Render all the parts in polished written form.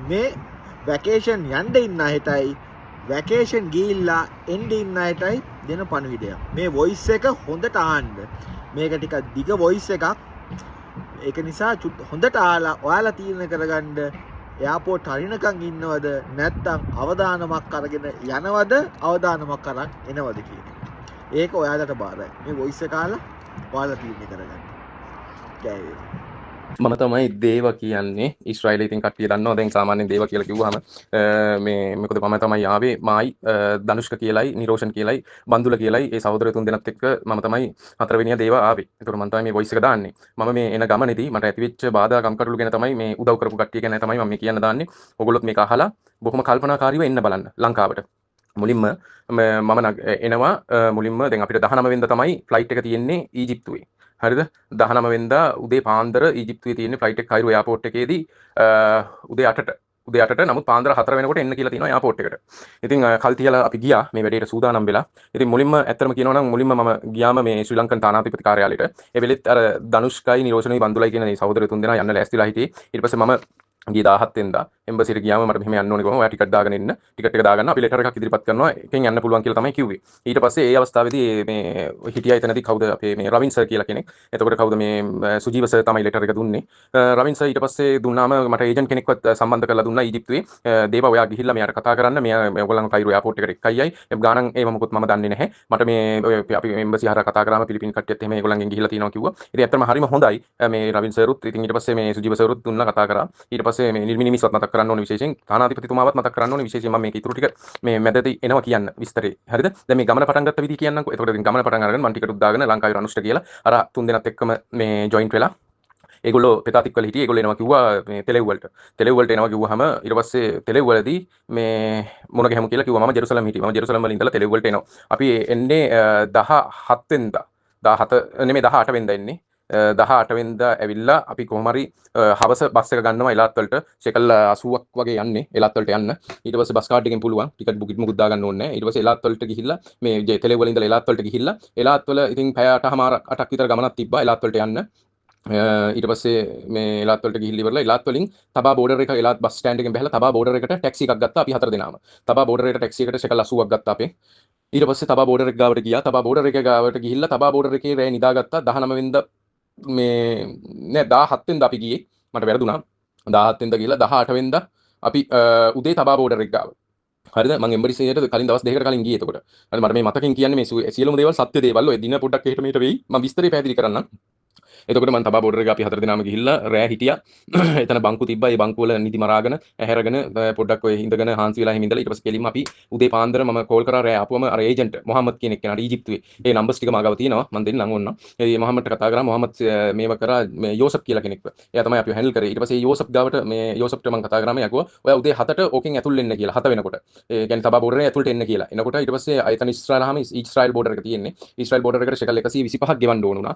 මේ වැකේෂන් යන්න ඉන්න අයටයි වැකේෂන් ගිහිල්ලා එන්න ඉන්න අයටයි දෙන පණිවිඩය. මේ වොයිස් එක හොඳට අහන්න. මේක ටිකක් දිග වොයිස් එකක්. ඒක නිසා හොඳට අහලා ඔයාලා තීරණය කරගන්න එයාපෝට් හරිනකන් ඉන්නවද නැත්නම් අවදානමක් අරගෙන යනවද අවදානමක් අරන් එනවද කියන එක. ඒක ඔයාලට බාරයි. මේ වොයිස් එක අහලා ඔයාලා තීරණය කරගන්න. ජය මම තමයි දේව කියන්නේ ඊශ්‍රායලයේ ඉතින් කට්ටිය දන්නවා දැන් සාමාන්‍යයෙන් දේව කියලා කිව්වහම මේ මොකද මම තමයි ආවේ මායි ධනුෂ්ක කියලයි නිරෝෂන් කියලයි බන්දුල කියලයි ඒ සහෝදර තුන් දෙනත් එක්ක මම තමයි හතරවෙනියා දේව ආවේ. ඒතකොට මම තමයි මේ වොයිස් එක දාන්නේ. මම මේ එන ගමනේදී මට ඇතිවෙච්ච බාධා කම්කටොළු ගැන තමයි මේ උදව් කරපු කට්ටිය ගැන තමයි මම මේ කියන්න දාන්නේ. ඔයගොල්ලොත් මේක අහලා බොහොම කල්පනාකාරීව එන්න බලන්න ලංකාවට. මුලින්ම මම එනවා මුලින්ම දැන් අපිට 19 වෙනිදා තමයි ෆ්ලයිට් එක තියෙන්නේ ඊජිප්තුවේ. හරිද 19 වෙනිදා උදේ පාන්දර ඊජිප්තුවේ තියෙන ෆ්ලයිට් එක කයිරෝ එයාපෝට් එකේදී උදේ 8ට නමුත් පාන්දර 4 වෙනකොට එන්න කියලා තියෙනවා එයාපෝට් එකට. ඉතින් කල් තියලා අපි ගියා මේ වැඩේට සූදානම් වෙලා. ඉතින් මුලින්ම ඇත්තටම කියනවා නම් මුලින්ම මම ගියාම මේ ශ්‍රී ලංකන් තානාපති කාර්යාලයට. ඒ වෙලෙත් අර ධනුෂ්කයි නිරෝෂණයි බන්දුලයි කියන මේ සහෝදර තුන් දෙනා යන්න ලෑස්තිලා හිටියේ. ඊට පස්සේ මම ගිය 17 වෙනිදා එම්බසිට ගියාම මට මෙහෙම යන්න ඕනේ කොහොම ඔයා ටිකට් දාගෙන ඉන්න ටිකට් එක දාගන්න අපි ලෙටර් එකක් ඉදිරිපත් කරනවා එකෙන් යන්න පුළුවන් කියලා තමයි කිව්වේ ඊට පස්සේ ඒ අවස්ථාවේදී මේ හිටියා එතනදී කවුද අපේ මේ රවින් සර් කියලා කෙනෙක් එතකොට කවුද මේ සුජීව සර් තමයි ලෙටර් එක දුන්නේ රවින් සර් ඊට පස්සේ දුන්නාම මට ඒජන්ට් කෙනෙක්වත් සම්බන්ධ කරලා දුන්නා ඊජිප්තුවේ දේව ඔයා ගිහිල්ලා මෙයාට කතා කරන්න මෙයා ඔයගොල්ලන් කයිරෝ එයාපෝට් එකට එක්කයි ගානන් ඒව මොකුත් මම දන්නේ නැහැ මට මේ අපි එම්බසි හරහා කතා කරාම පිලිපින් කට්ටියත් එහෙම ඒගොල්ලන්ගෙන් ගිහිල්ලා තියෙනවා කිව්වා ඉතින් ඇත්තටම හරිම හොඳයි මේ රවින් සර්ුත් ඉතින් ඊට පස්සේ මේ සුජීව සර්ුත් දුන්නා කතා කරා ඊට පස්සේ මේ නිර්මිනිමිස්වත් මතක් කරන්න ඕනේ විශේෂයෙන් තානාධිපතිතුමාවත් මතක් කරන්න ඕනේ විශේෂයෙන් මම මේක ඉතුරු ටික මේ මැදදී එනවා කියන්න විස්තරේ හරිද දැන් මේ ගමන පටන් ගත්ත විදිහ කියන්නම්කෝ එතකොට ඉතින් ගමන පටන් අරගෙන මම ටිකට් උත් දාගෙන ලංකාවේ රනුෂ්ට කියලා අර තුන් දෙනාත් එක්කම මේ ජොයින්ට් වෙලා ඒගොල්ලෝ පෙතාතික් වල හිටියේ ඒගොල්ලෝ එනවා කිව්වා මේ තෙලෙව් වලට එනවා කිව්වහම ඊට පස්සේ තෙලෙව් වලදී මේ මොන ගහමු කියලා කිව්වා මම ජෙරුසලම් හිටියේ මම ජෙරුසලම් වල ඉඳලා තෙලෙව් වලට එනවා අපි එන්නේ 17 වෙනිදා 17 නෙමෙයි 18 වෙනිදා එන්නේ 18 වෙනිදා ඇවිල්ලා අපි කොහොම හරි හවස බස් එක ගන්නවා එලාත් වලට ෂෙකල් 80ක් වගේ යන්නේ එලාත් වලට යන්න ඊට පස්සේ බස් කාඩ් එකෙන් පුළුවන් ටිකට් බුකින් මුකුත් දාගන්න ඕනේ නැහැ ඊට පස්සේ එලාත් වලට ගිහිල්ලා මේ තෙලෙව් වල ඉඳලා එලාත් වලට ගිහිල්ලා එලාත් වල ඉතින් පැය 8ක් විතර ගමනක් තිබ්බා එලාත් වලට යන්න ඊට පස්සේ මේ එලාත් වලට ගිහිල්ලා ඉවරලා එලාත් වලින් තබා බෝඩර් එක එලාත් බස් ස්ටෑන්ඩ් එකෙන් බැහැලා තබා බෝඩර් එකට ටැක්සි එකක් ගත්තා අපි හතර දෙනාම තබා බෝඩර් එකට ටැක්සි එකට ෂෙකල් 80ක් ගත්තා අපේ ඊට පස්සේ තබා බෝඩර් එක ගාවට ගියා තබා බෝඩර් එක ගාවට ගිහිල්ලා තබා බෝඩර් එකේ රෑ නිදාගත්තා 19 වෙනිදා මේ නෑ 17 වෙනිදා අපි ගියේ මට වැරදුනා 17 වෙනිදා ගිහලා 18 වෙනිදා අපි උදේ තබා බෝඩර් එක ගාව හරිද මම එම්බරිසියට කලින් දවස් දෙකකට කලින් ගියේ එතකොට හරි මට මේ මතකෙන් කියන්නේ මේ සියලුම දේවල් සත්‍ය දේවල් ඔය දින පොඩ්ඩක් එහෙට මෙහෙට වෙයි මම විස්තරේ පැහැදිලි කරන්නම් එතකොට මම තබා බෝඩර් එක අපි හතර දෙනාම ගිහිල්ලා රෑ හිටියා එතන බංකු තිබ්බා ඒ බංකු වල නිදි මරාගෙන ඇහැරගෙන පොඩ්ඩක් ඔය ඉඳගෙන හාන්සි වෙලා එහෙම ඉඳලා ඊට පස්සේ කෙලින්ම අපි උදේ පාන්දර මම කෝල් කරා රෑ ආපුවම අර ඒජන්ට් මොහම්මද් කියන කෙනාට ඊජිප්තුවේ ඒ නම්බර්ස් ටික මාගාව තියෙනවා මම දෙන්නම් ඕන්න ඒ මොහම්මද්ට කතා කරා මොහම්මද් මේව කරා මේ යෝසප් කියලා කෙනෙක්ව එයා තමයි අපිව හැන්ඩල් කරේ ඊට පස්සේ යෝසප් ගාවට මේ යෝසප්ට මම කතා කරාම එයා කිව්වා ඔයා උදේ 7ට ඕකෙන් ඇතුල් වෙන්න කියලා 7 වෙනකොට ඒ කියන්නේ තබා බෝඩරේ ඇතුළට එන්න කියලා එනකොට ඊට පස්සේ එතන ඊශ්‍රායල් බෝඩර් එක තියෙන්නේ ඊශ්‍රායල් බෝඩර් එකට ෂෙකල් 125ක් ගෙවන්න ඕන වුණා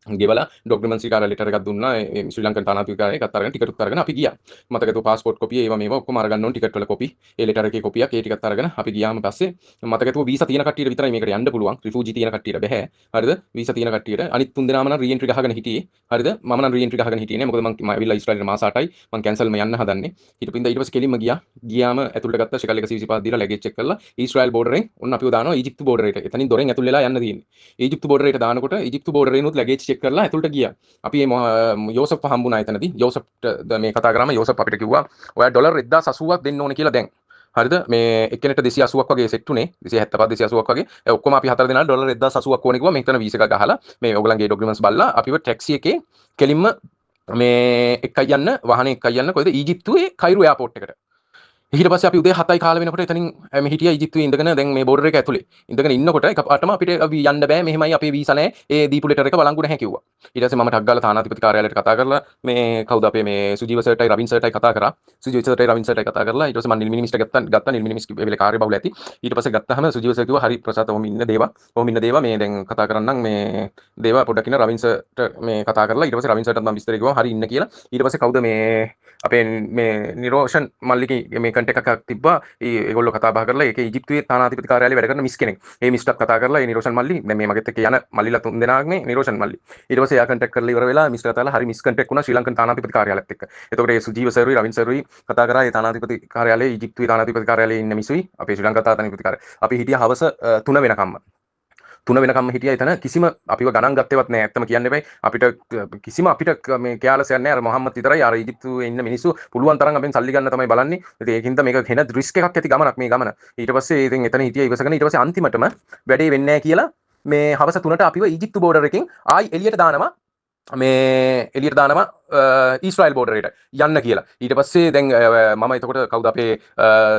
ගෙවලා ඩොක්යුමන්ට්ස් කාර්ය ලෙටර් එකක් දුන්නා ශ්‍රී ලංකන් තානාපති කාර්යය එකත් අරගෙන ටිකට් උත් අරගෙන අපි ගියා මතක හිටු පාස්පෝර්ට් කොපිය ඒවා මේවා ඔක්කොම අරගන්න ඕන ටිකට් වල කොපි ඒ ලෙටර් එකේ කොපියක් ඒ ටිකත් අරගෙන අපි ගියාම පස්සේ මතක හිටු වීසා තියෙන කට්ටියට විතරයි මේකට යන්න පුළුවන් රිෆියුජි තියෙන කට්ටියට බෑ හරිද වීසා තියෙන කට්ටියට අනිත් තුන් දෙනාම නම් රීඑන්ට්‍රි ගහගෙන හිටියේ හරිද මම නම් රීඑන්ට්‍රි ගහගෙන හිටියේ නෑ මොකද මම ඇවිල්ලා ඊශ්‍රායලෙට මාස 8යි මම කැන්සල්ම යන්න හදන්නේ ඊට පස්සේ කෙලින්ම ගියාම ඇතුළට ගත්ත ෂෙකල් 125 දීලා ලැගේජ් චෙක් කරලා ඊශ්‍රායල් බෝඩරෙන් ඔන්න අපිව දානවා ඊජිප්තු බෝඩරේට එතනින් දොරෙන් ඇතුල් වෙලා යන්න තියෙන්නේ ඊජිප්තු බෝඩරේට දානකොට ඊජිප්තු බෝඩරේනොත් ලැගේජ් චෙක් කරලා ඇතුළට ගියා අපි යෝසප් හම්බුණා එතනදී යෝසප්ට මේ කතා කරාම යෝසප් අපිට කිව්වා ඔයා ඩොලර් 1080ක් දෙන්න ඕනේ කියලා දැන් හරිද මේ එක්කෙනෙක්ට 280ක් වගේ සෙට් උනේ 275 280ක් වගේ ඒ ඔක්කොම අපි හතර දෙනා ඩොලර් 1080ක් ඕනේ කිව්වා මෙතන වීසා එකක් ගහලා මේ ඔයගලන්ගේ ડોකියුමන්ට්ස් බලලා අපිව ටැක්සි එකේ කෙලින්ම මේ එකයි යන්න වාහනේ එකයි යන්න කොයිද ඊජිප්තුවේ කයිරෝ එයාපෝට් එකට ඊට පස්සේ අපි උදේ 7යි කාලේ වෙනකොට එතනින් මේ හිටියා ඊජිප්තුවේ ඉඳගෙන දැන් මේ බෝඩර් එක ඇතුලේ ඉඳගෙන ඉන්නකොට එකපාරටම අපිට යන්න බෑ මෙහෙමයි අපේ වීසා නැහැ ඒ දීපු ලෙටර් එක බලංගු නැහැ කිව්වා ඊට පස්සේ මම ටක් ගාලා තානාධිපති කාර්යාලයට කතා කරලා මේ කවුද අපේ මේ සුජීව සර්ටයි රවින් සර්ටයි කතා කරා සුජීව සර්ටයි රවින් සර්ටයි කතා කරලා ඊට පස්සේ මම නිල් මිනිස්ටර් ගත්තා නිල් මිනිස් ඒ වෙලේ කාර්ය බහුල ඇති ඊට පස්සේ ගත්තාම සුජීව සර් කිව්වා හරි ප්‍රසාද ඔහොම ඉන්න දේවා මේ දැන් කතා කරන්නම් මේ දේවා පොඩ්ඩක් ඉන්න රවින් සර්ට මේ කතා කරලා ඊට පස්සේ රවින් සර්ටත් මම විස්තර කිව්වා හරි ඉන්න කියලා ඊට පස්සේ කවුද මේ අපේ මේ නිරෝෂන් මල්ලිකී මේ කන්ටැක්ට් එකක් තිබ්බා. ඒගොල්ලෝ කතා බහ කරලා ඒකේ ඊජිප්තුවේ තානාධිපති කාර්යාලයේ වැඩ කරන මිස් කෙනෙක්. ඒ මිස්ටත් කතා කරලා ඒ නිරෝෂන් මල්ලි දැන් මේ මගෙත් එක්ක යන මල්ලිලා තුන් දෙනාක් මේ නිරෝෂන් මල්ලි. ඊට පස්සේ එයා කන්ටැක්ට් කරලා ඉවර වෙලා මිස්ටර් තාලා හරි මිස් කන්ටැක්ට් වුණා ශ්‍රී ලංකන් තානාධිපති කාර්යාලයත් එක්ක. එතකොට ඒ සුජීව සර්වි රවින් සර්වි කතා කරා ඒ තානාධිපති කාර්යාලයේ ඊජිප්තුවේ තානාධිපති කාර්යාලයේ ඉන්න මිසුයි අපේ ශ්‍රී ලංකා තානාධිපති කාර්යාලය. අපි හිටියා හවස 3 වෙනකම්ම. 3 වෙනකම්ම හිටියා එතන කිසිම අපිව ගණන් ගත්තේවත් නැහැ. ඇත්තම කියන්න එපයි. අපිට කිසිම අපිට මේ කැලසයක් නැහැ. අර මොහම්මද් විතරයි අර ඊජිප්තුවේ ඉන්න මිනිස්සු පුළුවන් තරම් අපෙන් සල්ලි ගන්න තමයි බලන්නේ. ඉතින් ඒකින්ද මේක හෙන රිස්ක් එකක් ඇති ගමනක් මේ ගමන. ඊට පස්සේ ඉතින් එතන හිටියා ඉවසගෙන ඊට පස්සේ අන්තිමටම වැඩේ වෙන්නේ නැහැ කියලා මේ හවස 3ට අපිව ඊජිප්තු බෝඩර් එකෙන් ආයි එළියට දානවා. මේ එළියට දානවා ඊශ්‍රායල් බෝඩරේට යන්න කියලා. ඊට පස්සේ දැන් මම එතකොට කවුද අපේ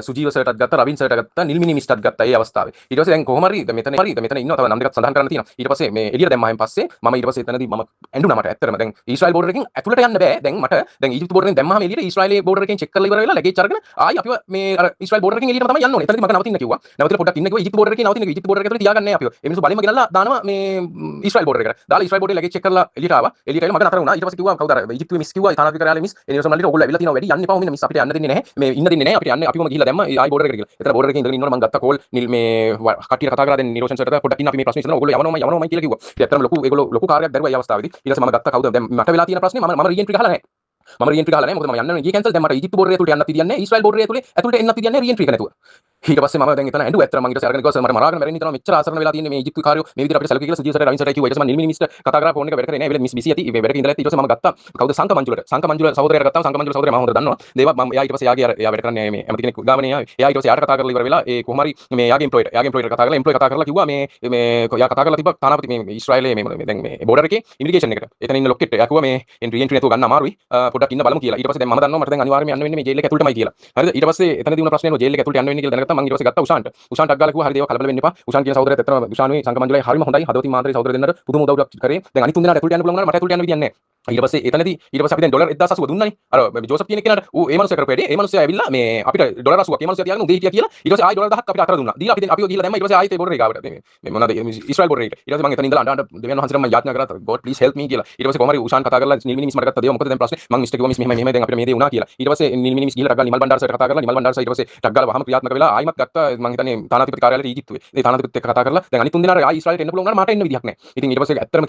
සුජීව සර්ටත් ගත්තා, රවින් සර්ට ගත්තා, නිල්මිනි මිස්ටත් ගත්තා ඒ අවස්ථාවේ. ඊට පස්සේ දැන් කොහොම හරි මෙතන ඉන්නවා තව නම් දෙකක් සඳහන් කරන්න තියෙනවා. ඊට පස්සේ මේ එළියට දැම්මායින් පස්සේ මම ඊට පස්සේ එතනදී මම ඇඬුණා මට ඇත්තටම. දැන් ඊශ්‍රායල් බෝඩර් එකෙන් ඇතුළට යන්න බෑ. දැන් මට දැන් ඊජිප්තු බෝඩරෙන් දැම්මාම එළියට ඊශ්‍රායලයේ බෝඩර් එකෙන් චෙක් කරලා ඉවර වෙලා ලැගේජ් අරගෙන ආයි අපිව මේ අර ඊශ්‍රායල් බෝඩර් එකෙන් එළියට තමයි යන්න ඕනේ. එතනදී මම නවතින්න කිව්වා. නවතිලා පොඩ්ඩක් ඉන්න කිව්වා ඊජිප්තු බෝඩර් එකේ නවතින්න කිව්වා. ඊජිප්තු බෝඩර් එක ඇතුළේ තියාගන්න නැහැ අපිව. ඒ මිනිස්සු බලෙන්ම ගෙනල්ලා දානවා මේ ඊශ්‍රායල් බෝඩර් එකට. දාලා ඊශ්‍රායල් බෝඩරේ ලැගේජ් චෙක් කරලා එළියට ආවා. එළියට ඇවිල්ලා මම නතර වුණා. ඊට පස්සේ කිව්වා කවුද අර ඊජිප්තුවේ මිස් කිව්වා තානාධිපති කාර්යාලයේ මිස් ඒ නිරෝෂන් මල්ලිට ඕගොල්ලෝ ඇවිල්ලා තියෙනවා වැඩි යන්න එපා මිස් අපිට යන්න දෙන්නේ නැහැ. මේ ඉන්න දෙන්නේ නැහැ. අපිට යන්න අපිවම ගිහිල්ලා දැම්ම ආයි බෝඩර් එකට ගිහලා. එතන බෝඩර් එකේ ඉඳගෙන ඉන්නවනේ මම ගත්ත කෝල් නිල් මේ කට්ටියට කතා කරලා දැන් නිරෝෂන් සර්ට පොඩ්ඩක් ඉන්න අපි මේ ප්‍රශ්නේ ඉස්සරහ ඕගොල්ලෝ යවනවමයි කියලා කිව්වා. ඉතින් ඇත්තටම ඒගොල්ලෝ ලොකු කාර්යයක් දරුවා ඒ අවස්ථාවේදී. ඊට පස්සේ මම ගත්ත කවුද දැන් මට වෙලා තියෙන ප්‍රශ්නේ මම රීඑන්ට්‍රි ගහලා නැහැ. මම රීඑන්ට්‍රි ගහලා නැහැ. මොකද මම යන්න ගියේ කැන්සල්. දැන් මට ඊජිප්තු බෝඩරේ ඇතුළට යන්නත් තියන්නේ නැහැ. ඊශ්‍රායල් බෝඩරේ ඇතුළට එන්නත් තියන්නේ නැහැ රීඑන්ට්‍රි එක නැතුව. ඊට පස්සේ මම දැන් එතන ඇඬුවා. ඇත්තටම මම ඊට පස්සේ අරගෙන ගිහුවා මට මරාගෙන මැරෙන්න හිතනවා මෙච්චර ආසරණ වෙලා තියෙන්නේ මේ ඊජිප්තු කාර්යෝ මේ විදිහට අපිට සැලකුවේ කියලා සුජීව සර්ට රවින් සර්ට කිව්වා. ඊට පස්සේ මම නිල්මිනි මිස්ටර් කතා කරා ෆෝන් එක වැඩ කරේ නැහැ. ඒ වෙලේ මිස් බිසි ඇති. මේ වැඩක ඉඳලා ඊට පස්සේ මම ගත්තා කවුද සංක මංජුලට සහෝදරයාට ගත්තා. සංක මංජුල සහෝදරයා මම හොඳට දන්නවා. දේවා මම එයා ඊට පස්සේ එයා වැඩ කරන්නේ මේ ඇමති කෙනෙක් ගාමනේ ආවේ. එයා ඊට පස්සේ යාට කතා කරලා ඉවර වෙලා ඒ කොහොම හරි මේ යාගේ එම්ප්ලොයිට කතා කරලා කිව්වා මේ යා කතා කරලා තිබ්බා තානාපති මේ ඊශ්‍රායලයේ මේ දැන් මේ බෝඩර් එකේ ඉමිග්‍රේෂන් එකට. එතන ඉන්න ලොක්කෙට් එයා කිව්වා මේ රීඑන්ට්‍රි නැතුව ගන්න අමාරුයි. පොඩ්ඩක් ඉන්න බලමු කියලා. ඊට පස්සේ දැන් මම දන්නවා මට දැන් අනිවාර්යයෙන්ම යන්න වෙන්නේ මේ ජේල් එක ඇතුළටමයි කියලා. හරිද? ඊට පස්සේ එතනදී වුණ ප්‍රශ්නේ නෝ ජේල් එක ඇතුළට යන්න වෙන්නේ කියලා දැනගත්තා. මම ඊට පස්සේ ගත්තා උෂාන්ට අග්ගාලා කිව්වා හරි දේව කලබල වෙන්න එපා. උෂාන් කියන සහෝදරයාත් ඇත්තටම උෂානුයි සංක මංජුලයි හරිම හොඳයි. හදවතින් මාන්තරේ සහෝදර දෙන්නට පුදුම උදව්වක් කරේ. දැන් අනිත් තුන් දෙනාට ඇතුළට යන්න පුළුවන් වුණා මට ඇතුළට යන්න විදියක් නැහැ. ඊට පස්සේ අපි දැන් ඩොලර් 1080 දුන්නානේ. අර ජෝසප් කියන කෙනාට ඌ ඒ මනුස්සයා කරපු වැඩේ. ඒ මනුස්සයා ඇවිල්ලා මේ අපිට ඩොලර් 80ක් ඒ මනුස්සයා තියාගෙන උදේ හිටියා කියලා. ඊට පස්සේ ආයි ඩොලර් 1000ක් අපිට අතර දුන්නා. දීලා අපි අපිව ගිහලා දැම්මා. ඊට පස්සේ ආයිත් ඒ බෝඩර් එක ගාවට මේ මොනවාද ඊශ්‍රායල් බෝඩර් එකට. ඊට පස්සේ මම එතන ඉඳලා අඬ දෙවියන් වහන්සේට මම යාඥා කරා God please help me කියලා. ඊට පස්සේ කොහොම හරි උෂාන් කතා කරලා නිල්මිනි මිස් මට ගත්තා. දේව මොකද දැන් ප්‍රශ්නේ? මම මිස්ටර් කිව්වා මිස් මෙහෙමයි දැන් අපිට මේ දේ වුණා කියලා. ඊට පස්සේ නිල්මිනි මිස් ගිහලා ටග්ගාලා නිමල් බණ්ඩාර සර්ට කතා කරලා නිමල් බණ්ඩාර සර් ඊට පස්සේ ටග්ගාලා වහම ක්‍රියාත්මක වෙලා ආයිමත් ගත්තා. මම හිතන්නේ තානාධිපති කාර්යාලයට ඊජිප්තුවේ. ඒ තානාධිපතිත් එක්ක කතා කරලා දැන් අනිත් තුන් දෙනාට ආයි ඊශ්‍රායලට එන්න පුළුවන් වුණාට මට එන්න විදියක් නැහැ. ඉතින් ඊට පස්සේ ඇත්තටම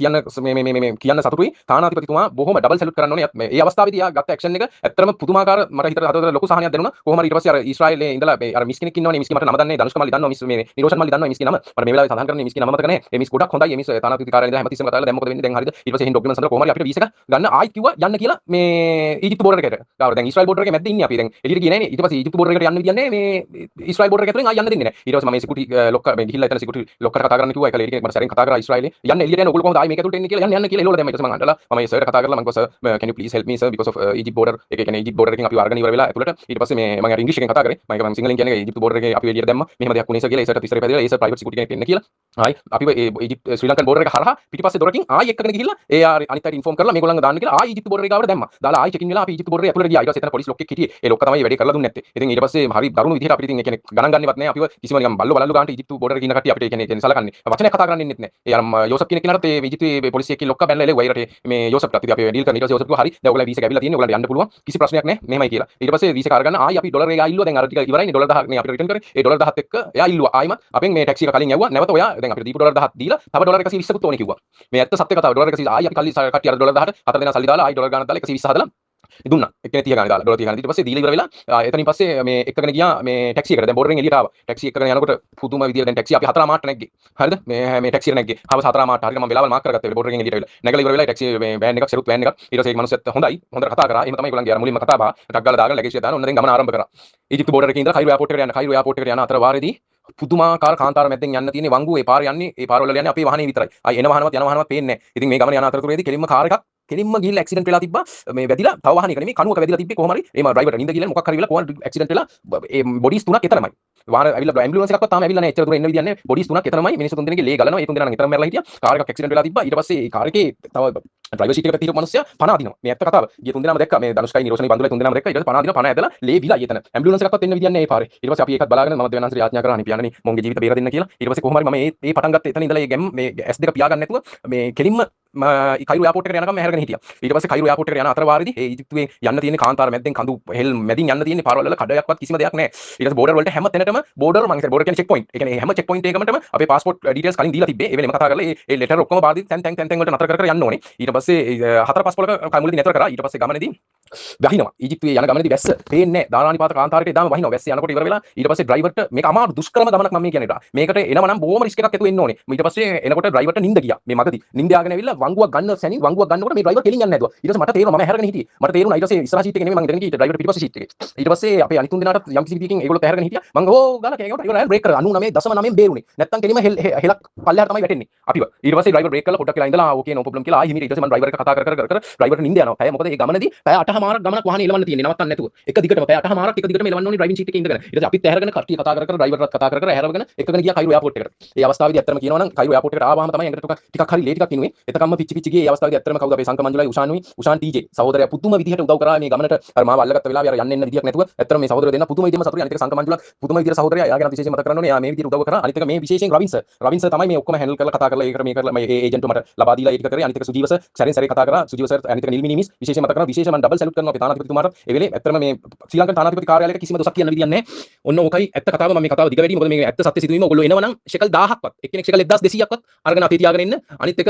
කියන්න සතුටුයි. තානාධිපතිතුමා බොහොම ඩබල් සැලුට් කරන්න ඕනේ. මේ අවස්ථාවේදී යා ගත්ත ඇක්ෂන් එක ඇත්තටම පුදුමාකාර මට හිතට හදවතට ලොකු සහනයක් දැනුණා. කොහොම හරි ඊට පස්සේ අර ඊශ්‍රායලයේ ඉඳලා අර මිස් කෙනෙක් ඉන්නවනේ මිස් මට නම දන්නේ දනුෂ්ක මල්ලි දන්නවා මිස් මේ නිරෝෂන් මල්ලි දන්නවා මිස් කියන නම. මට මේ වෙලාවේ සඳහන් කරන්නේ මිස් කියන නම මතක නැහැ. ඒ මිස් ගොඩක් හොඳයි. ඒ මිස් තානාධිපති කාර්යාලයේ ඉඳලා හැමතිස්සෙම කතා කරලා දැන් මොකද වෙන්නේ දැන් හරිද? ඊට පස්සේ හින් ඩොකියුමන්ට්ස් වල කොහොම හරි අපිට වීසා එක ගන්න ආයිත් කිව්වා යන්න කියලා මේ ඊජිප්තු බෝඩර් එකට. ගාව දැන් ඊශ්‍රායල් බෝඩර් එකේ මැද්දේ ඉන්නේ අපි. දැන් එළියට ගියේ නැහැ නේ. ඊට පස්සේ ඊජිප්තු බෝඩර් එකට යන්න විදියක් නැහැ. මේ ඊශ්‍රායල් බෝඩර් එක ඇතුලෙන් ආයි යන්න දෙන්නේ නැහැ. ඊට පස්සේ මම මේ සිකියුරිටි ලොක්කර් මේ ගිහිල්ලා එතන සිකියුරිටි ලොක්කර් කතා කරන්න කිව්වා. ඒක ලේඩි කෙනෙක් මට සැරෙන් කතා කරා ඊශ්‍රායලයේ. යන්න එළියට යන්න ඕගොල්ලෝ කොහොමද ආයි මේක ඇතුලට එන්නේ කියලා යන්න කියලා එළවල දැම්මා. ඊට පස්සේ මම අඬලා මම මේ සර්ට කතා කරලා මම කිව්වා sir can you please help me sir because of Egypt border එක කියන්නේ Egypt border එකෙන් අපි අරගෙන ඉවර වෙලා ඇතුලට ඊට පස්සේ මේ මම අර ඉංග්‍රීසි එකෙන් කතා කරේ. මම සිංහලෙන් කියන්නේ Egypt border එකේ අපි එළියට දැම්මා. මෙහෙම දෙයක් වුණේ සර් කියලා ඒ සර්ට ඉස්සරහ පැදලා ඒ සර් ප්‍රයිවට් සිකියුරිටි කෙනෙක් එන්න කියලා. ආයි අපිව ඒ Egypt ශ්‍රී ලංකන් border එක හරහා පිටිපස්සේ දොරකින් ආයි එක්කගෙන ගිහිල්ලා ඒ අනිත් අයට ඉන්ෆෝම් කරලා මේගොල්ලන්ව දාන්න කියලා ආයි Egypt border එක ගාවට දැම්මා. දාලා ආයි චෙකින් වෙලා අපි Egypt border එක ඇතුලට ගියා. ඊට පස්සේ එතන පොලිස් ලොක්කෙක් හිටියේ. ඒ ලොක්කා තමයි වැඩේ කරලා දුන්නේ නැත්තේ. ඉතින් ඊට පස්සේ හරි දරුණු විදිහට අපිට ඉතින් ඒ කියන්නේ ගණන් ගන්නවත් නැහැ. අපිව කිසිම නිකන් බල්ලෝ ගානට Egypt border එකේ ඉන්න කට්ටිය අපිට ඒ කියන්නේ සලකන්නේ. වචනයක් කතා කරන්නේ නැත් නේ. ඒ අර යෝසප් කියන කෙනාට ඒ Egypt පොලිසිය එක්ක ලොක්කා බැලලා එළෙව්වා. ඊට මේ යෝසප්ට අපි ඩීල් කරන ඊට පස්සේ යෝසප් කිව්වා හරි දැන් ඔයගොල්ලෝ වීසා එක ඇවිල්ලා තියෙන්නේ. ඔයගොල්ලන්ට යන්න පුළුවන්. කිසි ප්‍රශ්නයක් නැහැ. මෙහෙමයි කියලා. ඊට පස්සේ වීසා එක අරගෙන ආයි අපි ඩොලර් එක ආයිල්ලුවා. දැන් අර ටික ඉවරයිනේ ඩොලර් 1000ක් නේ අපිට රිටර්න් කරේ. ඒ ඩොලර් 1000ත් එක්ක එයා ඉල්ලුවා. ආයිමත් අපෙන් මේ ටැක්සි එක කලින් යවුවා. නැවත ඔයා දැන් අපිට දීපු ඩොලර් 1000ක් දීලා තව ඩොලර් 120කුත් ඕනේ කිව්වා. මේ ඇත්ත සත්‍ය කතාව. ඩොලර් 120 ආයි අපි කල්ලි කට්ටිය අර ඩොලර් 1000ට හතර දෙනා සල්ලි දාලා ආයි ඩොලර් ගානක් දාලා 120 හදලා දුන්නා. එක්කෙනෙක් 30 ගානේ දාලා ඩොලර් 30 ගානේ. ඊට පස්සේ දීලා ඉවර වෙලා එතනින් පස්සේ මේ එක්කගෙන ගියා මේ ටැක්සි එකට. දැන් බෝඩරෙන් එළියට ආවා. ටැක්සි එක්කගෙන යනකොට පුදුම විදියට දැන් ටැක්සි අපි 4 මාට නැග්ගේ. හරිද? මේ ටැක්සි එක නැග්ගේ. හවස 4 මාට හරියට මම වෙලාවල් මාක් කරගත්තා. බෝඩරෙන් එළියට ඇවිල්ලා. නැගලා ඉවර වෙලා ටැක්සි මේ වෑන් එකක් සෙරුත් වෑන් එකක්. ඊට පස්සේ ඒ මනුස්සයත් හොඳයි. හොඳට කතා කරා. එහෙම තමයි ඒගොල්ලන්ගේ අර මුලින්ම කතා බහ. ටක් ගාලා දාගෙන ලැගේජ් එක දාන ඔන්න දැන් ගමන ආරම්භ කරා. ඊජිප්තු බෝඩර් එකේ ඉඳලා කයිරෝ එයාපෝට් එකට යන කයිරෝ එයාපෝට් එකට යන අතර වාරේදී පුදුමාකාර කාන්තාර මැද්දෙන් යන්න තියෙන වංගු ඒ පාර යන්නේ ඒ පාරවල යන්නේ අපේ වාහනේ විතරයි. ආයි එන වාහනවත් යන වාහනවත් පේන්නේ නැහැ. ඉතින් මේ ගමන යන අතරතුරේදී කෙලින්ම කාර් එකක් කෙලින්ම ගිහිල්ලා ඇක්සිඩන්ට් වෙලා තිබ්බා. මේ වැදිලා තව වාහනයක නෙමෙයි කණුවක වැදිලා තිබ්බේ කොහොම හරි. එම ඩ්‍රයිවර්ට නිින්ද ගිහලා මොකක් හරි වෙලා කොහොමද ඇක්සිඩන්ට් වෙලා ඒ බොඩිස් තුනක් එතරම්මයි. වාහන ඇවිල්ලා ඇම්බියුලන්ස් එකක්වත් තාම ඇවිල්ලා නැහැ. එච්චර දුර එන්න විදියක් නැහැ. බොඩිස් තුනක් එතරම්මයි. මිනිස්සු තුන් දෙනෙක්ගේ ලේ ගලනවා. ඒ තුන් දෙනා නම් එතරම් මැරලා හිටියා. කාර් එකක් ඇක්සිඩන්ට් වෙලා තිබ්බා. ඊට පස්සේ ඒ කාර් එකේ තව ඩ්‍රයිවර් සීට් එක පැත්තේ හිටපු මිනිස්සයා පණ අදිනවා. මේ ඇත්ත කතාව. ගිය තුන් දෙනාම දැක්කා. මේ ධනුෂ්කයි නිරෝෂණයි බඳුලයි තුන් දෙනාම දැක්කා. ඊට පස්සේ පණ අදිනවා. පණ ඇදලා ලේ බිලා ඊතන. ඇම්බියුලන්ස් එකක්වත් එන්න විදියක් නැහැ ඒ පාරේ. ඊට පස්සේ අපි ඒකත් බලාගෙන මම දෙවනාන්සරි යාඥා කරා. අනේ පියාණනි මොන්ගේ ජීවිත බේර දෙන්න කියලා. ඊට පස්සේ කොහොම හරි මම මේ පටන් ගත්ත එතන ඉඳලා මේ ගැම් මේ S2 පියාගන්න නැතුව මේ කෙලින්ම කයිරු එයාපෝට් එකට යනකම් මම හැරගෙන හිටියා. ඊට පස්සේ කයිරු එයාපෝට් එකට යන අතර වාරේදී ඒ ඊජිප්තුවේ යන්න තියෙන කාන්තාර මැද්දෙන් කඳු හෙල් මැදින් යන්න තියෙන පාරවල වල කඩයක්වත් කිසිම දෙයක් නැහැ. ඊට පස්සේ බෝඩර් වලට හැම තැනටම බෝඩර් මම කියන්නේ බෝඩර් කියන්නේ චෙක් පොයින්ට්. ඒ කියන්නේ හැම චෙක් පොයින්ට් එකකටම අපේ પાස්පෝර්ට් ඩීටේල්ස් කලින් දීලා තිබ්බේ. ඒ වෙලෙම කතා කරලා ඒ ලෙටර් ඔක්කොම බාර දීලා තැන් වලට නතර කර කර යන්න ඕනේ. ඊට පස්සේ 4-5 පොලක මුලදී නතර කරා. ඊට පස්සේ ගමනේදී වහිනවා. ඊජිප්තුවේ යන ගමනේදී වැස්ස පේන්නේ නැහැ. දාලානිපාත කාන්තාරයට එදාම වහිනවා. වැස්ස යනකොට ඉවර වෙලා ඊට පස්සේ ඩ්‍රයිවර්ට මේක අමාරු දුෂ්කරම ගමනක් මම මේ කියන්නේ. මේකට එනම නම් බොහොම රිස්ක් එකක් ඇතුව එන්න ඕනේ. ඊට පස්සේ එනකොට ඩ්‍රයිවර්ට නිින්ද ගියා. මේ මගදී නිින්ද යාගෙන ඇවිල්ලා වංගුවක් ගන්න සැනින් වංගුවක් ගන්නකොට මේ ඩ්‍රයිවර් කෙලින් යන්නේ නැතුව. ඊට පස්සේ මට තේරුණා මම හැරගෙන හිටියේ. මට තේරුණා ඊට පස්සේ ඉස්සරහ සීට් එකේ නෙමෙයි මම ඉඳගෙන හිටියේ ඩ්‍රයිවර් පිටිපස්සේ සීට් එකේ. ඊට පස්සේ අපේ අනිත් තුන් දෙනාටත් යම් කිසි විදියකින් ඒගොල්ලෝ පැහැරගෙන හිටියා. මම ඕ ගාලා කෑගකට ඩ්‍රයිවර් බ්‍රේක් කරා 99.9න් බේරුනේ. නැත්තම් කෙලින්ම හෙලක් පල්ලෙහාට තමයි වැටෙන්නේ. අපිව. ඊට පස්සේ ඩ්‍රයිවර් බ්‍රේක් කරලා පොඩ්ඩක් වෙලා ඉඳලා ඕකේ නෝ ප්‍රොබ්ලම් කියලා ආයි හිමීට ඊට පස්සේ මම ඩ්‍රයිවර් එක කතා කර ඩ්‍රයිවර්ට නිින්ද යනවා. පැය මොකද මේ ගමනේදී පැය 8මාරක් ගමනක් වාහනේ එලවන්න තියෙන්නේ නවත්තන්න නැතුව. එක දිගටම පැය 8මාරක් එක දිගටම එලවන්න ඕනේ ඩ්‍රයිවිං සීට් එකේ ඉඳගෙන. ඊට පස්සේ අපිත් ඇහැරගෙන කට්ටිය කතා කර ඩ්‍රයිවර්වත් කතා කර ඇහැරගෙන එකගෙන ගියා කයිරු එයාපෝට් එකට. ඒ අවස්ථාවේදී ඇත්තටම කියනවා නම් කයිරු එයාපෝට් එකට ආවම තමයි ඇඟට ටිකක් හරි ලේ ටිකක් ඉනුවේ. එතකම්ම පිච්චි ගියේ. ඒ අවස්ථාවේදී ඇත්තටම කවුද අපේ සංක මංජුලයි උෂාන්ුයි උෂාන් ටීජේ සහෝදරයා පුදුම විදිහට උදව් කරා මේ ගමනට. අර මාව අල්ලගත්ත වෙලාවේ අර යන්න එන්න විදියක් නැතුව ඇත්තටම මේ සහෝදරයෝ දෙන්න පුදුම විදිහම සතුටුයි. අනිත් එක සංක මංජුලත් පුදුම විදිහට සහෝදරයා. එයාගෙන විශේෂයෙන් මතක කරන්න ඕනේ. එයා මේ විදිහට උදව් කරා. අනිත් එක මේ විශේෂයෙන් රවින් සර් තමයි මේ ඔක්කොම හැන්ඩල් කරලා කතා කරලා ඒකට මේ කරලා මේ ඒජන්ට් මට ලබා දීලා ඒ ටික කරේ. අනිත් එක සුජීව සර් සැරෙන් සැරේ කතා කරා. සුජීව සර් අනිත් එක නිල්මි නිමිස් විශේෂයෙන් මතක කරනවා. විශේෂයෙන් මම ඩබල් සැලුට් කරනවා අපේ තානාපතිතුමාට. ඒ වෙලේ ඇත්තටම මේ ශ්‍රී ලංකන් තානාපති කාර්යාලයට කිසිම දොසක් කියන්න විදියක් නැහැ. ඔන්න ඕකයි ඇත්ත කතාව. මම මේ කතාව දිග වැඩි මොකද මේ ඇත්ත සත්‍ය සිදුවීම. ඔයගොල්ලෝ එනවා නම් ෂෙකල් 1000ක්වත් එක්කෙනෙක් ෂෙකල් 1200ක්වත් අරගෙන අපේ තියාගෙන ඉන්න. අනිත් එක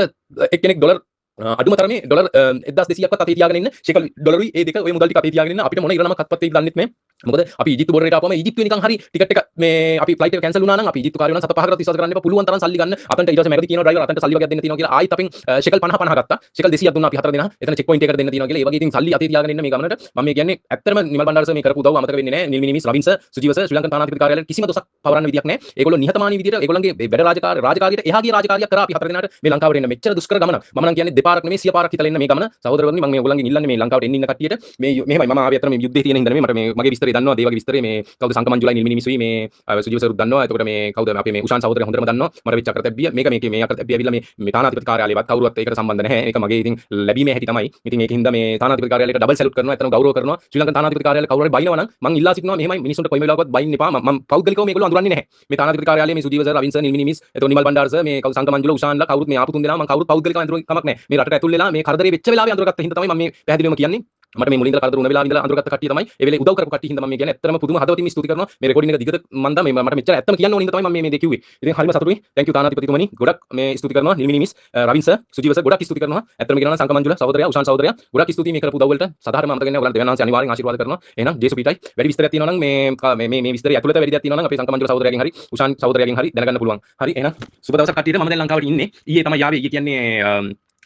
එක්කෙනෙක් ඩොලර් අඩුම තරමේ ඩොලර් 1200ක්වත් අපේ තියාගෙන ඉන්න. ෂෙකල් ඩොලරුයි ඒ දෙක ඔය මුදල් ටික අපේ තියාගෙන ඉන්න. අපිට මොන ඉරණමක් අත්පත් වෙයිද දන්නෙත් නැහැ. මොකද අපි ඊජිප්තු බෝඩරේට ආපුවම ඊජිප්තුවේ නිකන් හරි ටිකට් එක මේ අපි ෆ්ලයිට් එක කැන්සල් වුණා නම් අපි ඊජිප්තු කාර්යවල 7-5කට විශ්වාස කරන්න එපා. පුළුවන් තරම් සල්ලි ගන්න. අතන්ට ඊට පස්සේ මැගදී කියනවා ඩ්‍රයිවර් අතන්ට සල්ලි වගේක් දෙන්න තියෙනවා කියලා. ආයිත් අපෙන් ෂෙකල් 50 ගත්තා. ෂෙකල් 200ක් දුන්නා අපි 4 දෙනා. එතන චෙක් පොයින්ට් එකකට දෙන්න තියෙනවා කියලා. ඒ වගේ ඉතින් සල්ලි අතේ තියාගෙන ඉන්න මේ ගමනට මම මේ කියන්නේ ඇත්තටම නිමල් බණ්ඩාර සර් මේ කරපු උදව්ව අමතක වෙන්නේ නැහැ. නිල්මි නිමිස් රවින් සර් සුජීව සර් ශ්‍රී ලංකන් තානාපති කාර්යාලයට කිසිම දොසක් පවරන්න විදියක් නැහැ. ඒගොල්ලෝ නිහතමානී විදියට ඒගොල්ලන්ගේ වැඩ රාජකාරියට එහා ගිය රාජකාරියක් කරා අපි 4 දෙනාට මේ ලංකාවට එන්න මෙච්චර දුෂ්කර ගමන. මම නම් කියන්නේ දෙපාරක් නෙමෙයි 100 පාරක් හිතලා එන්න මේ ගමන. සහෝදරවරුනි මම මේ ඔයගොල්ලන්ගෙන් ඉල්ලන්නේ මේ ලංකාවට එන්න ඉන්න කට්ටියට මේ මෙහෙමයි මම ආවේ අතන මේ යුද්ධේ තියෙන හින්දා නෙමෙයි මට මේ මගේ විස්තරය දන්නවා. ඒ වගේ විස්තරය මේ කවුද සංක මංජුලයි නිල්මි නිමිසුයි මේ සුජීව සර් දන්නවා. එතකොට මේ කවුද අපේ මේ උෂාන් සහෝදරයා හොඳටම දන්නවා. මට වෙච්ච අකරතැබ්බිය මේක මේ අකරතැබ්බිය ඇවිල්ලා මේ තානාපති කාර්යාලයවත් කවුරුවත් ඒකට සම්බන්ධ නැහැ. ඒක මගේ ඉතින් ලැබීමේ හැටි තමයි. ඉතින් ඒකින්ද මේ තානාපති කාර්යාලයට ඩබල් සැලුට් කරනවා. එතන ගෞරව කරනවා. ශ්‍රී ලංකන් තානාපති කාර්යාලයට කවුරු හරි බයිනවා නම් මම ඉල්ලා සිටිනවා මෙහෙමයි මිනිස්සුන්ට කොයි වෙලාවකවත් බයින්න එපා. මම පෞද්ගලිකව මේගොල්ලෝ අඳුරන්නේ නැහැ. මේ තානාපති කාර්යාලයේ මේ සුජීව සර් රවින් සර් නිල්මි නිමිස් එතකොට නිමල් බණ්ඩාර සර් මේ කවුද සංක මංජුල උෂාන්ලා කවුරුත් මේ ආපු තුන් දෙනා මම කවුරුත් පෞද්ගලිකව අඳුර කමක් නැහැ. මේ රටට ඇතුල් වෙලා මේ කරදරේ වෙච්ච වෙලාවේ අඳුරගත්ත හින්දා තමයි මම මේ පැහැදිලිවම කියන්නේ. මට මේ මුලින්ද කරදර වුණ වෙලාව ඉඳලා අඳුරගත්ත කට්ටිය තමයි ඒ වෙලේ උදව් කරපු කට්ටිය හින්දා මම මේ කියන්නේ ඇත්තටම පුදුම හදවතින් ස්තුති කරනවා. මේ රෙකෝඩින් එක දිගට මන්දා මේ මට මෙච්චර ඇත්තම කියන්න ඕන හින්දා තමයි මම මේ දේ කිව්වේ. ඉතින් හරිම සතුටුයි. thank you තානාපතිතුමනි. ගොඩක් මේ ස්තුති කරනවා නිල්මි නිමිස් රවින් සර් සුජීව සර් ගොඩක් ස්තුති කරනවා. ඇත්තටම කියනවා නම් සංක මංජුල සහෝදරයා උෂාන් සහෝදරයා ගොඩක් ස්තුතියි මේ කරපු උදව් වලට. සාධාරණව අමතක වෙන්නේ නැහැ. ඔයාලට දෙවියන් වහන්සේ අනිවාර්යෙන් ආශිර්වාද කරනවා. එහෙනම් ජේසු පීටයි. වැඩි විස්තරයක් තියෙනවා නම් මේ විස්තරය ඇතුළත වැඩි දෙයක් තියෙනවා නම් අපේ සංක මංජුල සහෝදරයාගෙන් හරි උෂාන් සහෝදරයාගෙන් හරි දැනගන්න පුළුවන්. හරි එහෙනම් සුබ දවසක් කට්ටියට. මම දැන් ලංකාවට ඉන්නේ. ඊයේ තමයි ආවේ. ඊයේ කියන්නේ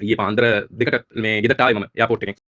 ඊයේ පාන්දර 2ට මේ ගෙදරට ආවේ මම එයාපෝට් එකෙන්.